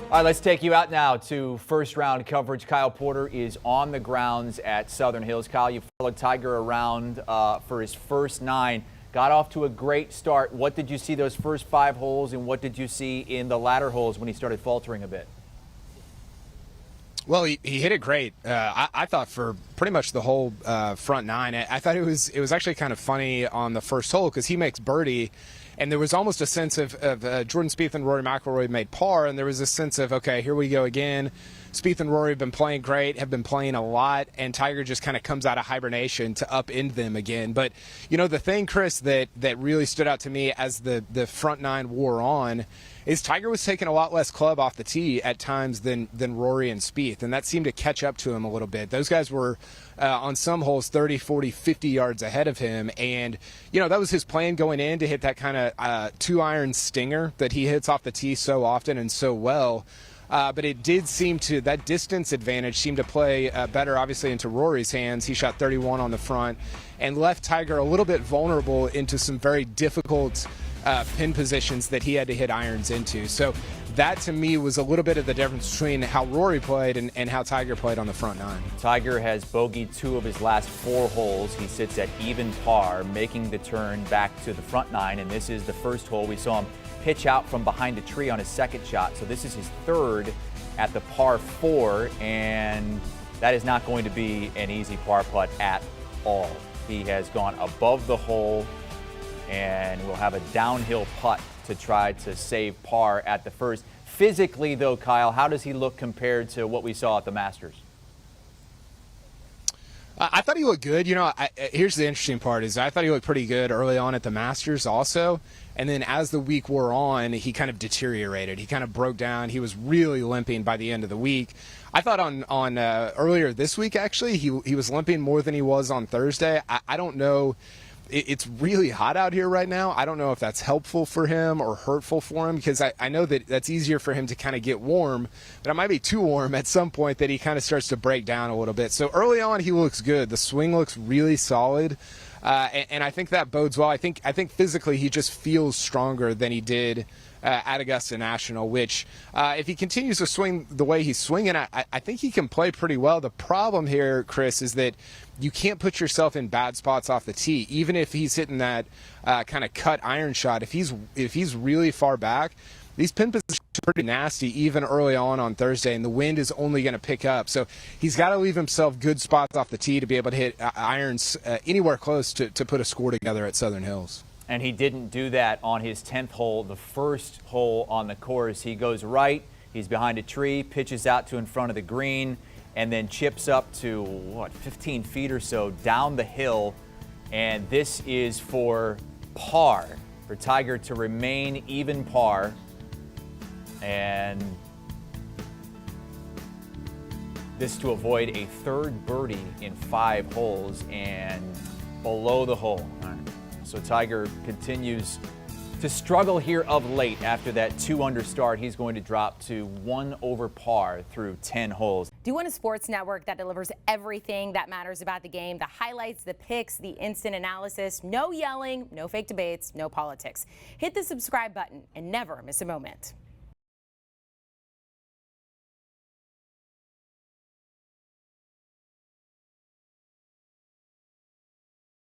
All right, let's take you out now to first round coverage. Kyle Porter is on the grounds at Southern Hills. Kyle, you followed Tiger around for his first 9. Got off to a great start. What did you see those first 5 holes, and what did you see in the latter holes when he started faltering a bit? Well, he hit it great. I thought for pretty much the whole front 9. I thought it was actually kind of funny on the first hole because he makes birdie, and there was almost a sense of Jordan Spieth and Rory McIlroy made par, and there was a sense of, okay, here we go again. Spieth and Rory have been playing great, have been playing a lot, and Tiger just kind of comes out of hibernation to upend them again. But, you know, the thing, Chris, that really stood out to me as the front 9 wore on is Tiger was taking a lot less club off the tee at times than Rory and Spieth, and that seemed to catch up to him a little bit. Those guys were on some holes 30, 40, 50 yards ahead of him, and, you know, that was his plan going in, to hit that kind of 2-iron stinger that he hits off the tee so often and so well. But it did seem to, that distance advantage seemed to play better, obviously, into Rory's hands. He shot 31 on the front and left Tiger a little bit vulnerable into some very difficult pin positions that he had to hit irons into. So that, to me, was a little bit of the difference between how Rory played and how Tiger played on the front 9. Tiger has bogeyed 2 of his last 4 holes. He sits at even par, making the turn back to the front 9, and this is the first hole. We saw him pitch out from behind a tree on his second shot, so this is his 3rd at the par 4, and that is not going to be an easy par putt at all. He has gone above the hole and will have a downhill putt to try to save par at the first. Physically, though, Kyle, how does he look compared to what we saw at the Masters? I thought he looked good. You know, here's the interesting part is I thought he looked pretty good early on at the Masters also. And then as the week wore on, he kind of deteriorated. He kind of broke down. He was really limping by the end of the week. I thought on earlier this week, actually, he was limping more than he was on Thursday. I don't know. It's really hot out here right now. I don't know if that's helpful for him or hurtful for him, because I know that that's easier for him to kind of get warm, but it might be too warm at some point that he kind of starts to break down a little bit. So early on, he looks good. The swing looks really solid, and I think that bodes well. I think physically he just feels stronger than he did at Augusta National, which if he continues to swing the way he's swinging, I think he can play pretty well. The problem here, Chris, is that you can't put yourself in bad spots off the tee. Even if he's hitting that kind of cut iron shot, if he's really far back, these pin positions are pretty nasty even early on Thursday, and the wind is only going to pick up. So he's got to leave himself good spots off the tee to be able to hit irons anywhere close to put a score together at Southern Hills. And he didn't do that on his 10th hole, the first hole on the course. He goes right, he's behind a tree, pitches out to in front of the green, and then chips up to, 15 feet or so down the hill. And this is for par, for Tiger to remain even par. And this to avoid a 3rd birdie in 5 holes and below the hole. All right. So Tiger continues to struggle here of late. After that 2-under start, he's going to drop to 1 over par through 10 holes. Do you want a sports network that delivers everything that matters about the game? The highlights, the picks, the instant analysis, no yelling, no fake debates, no politics. Hit the subscribe button and never miss a moment.